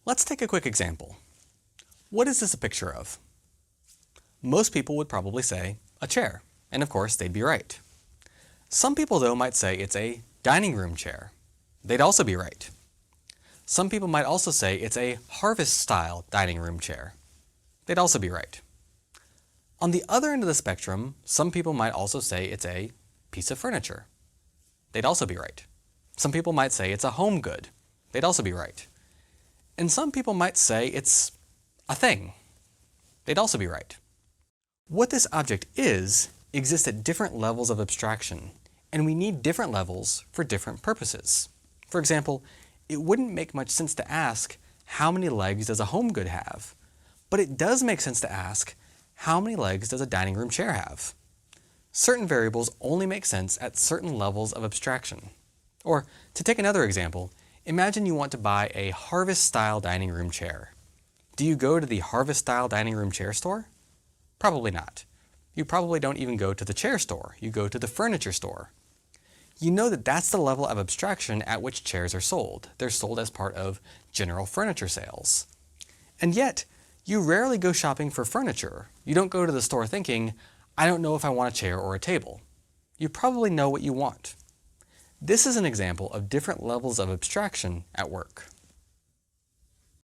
Let's take a quick example. What is this a picture of? Most people would probably say a chair, and of course they'd be right. Some people though might say it's a dining room chair. They'd also be right. Some people might also say it's a harvest-style dining room chair. They'd also be right. On the other end of the spectrum, some people might also say it's a piece of furniture. They'd also be right. Some people might say it's a home good. They'd also be right. And some people might say it's a thing. They'd also be right. What this object is exists at different levels of abstraction, and we need different levels for different purposes. For example, it wouldn't make much sense to ask, how many legs does a home good have? But it does make sense to ask, how many legs does a dining room chair have? Certain variables only make sense at certain levels of abstraction. Or, to take another example, imagine you want to buy a harvest-style dining room chair. Do you go to the harvest-style dining room chair store? Probably not. You probably don't even go to the chair store. You go to the furniture store. You know that that's the level of abstraction at which chairs are sold. They're sold as part of general furniture sales. And yet, you rarely go shopping for furniture. You don't go to the store thinking, I don't know if I want a chair or a table. You probably know what you want. This is an example of different levels of abstraction at work.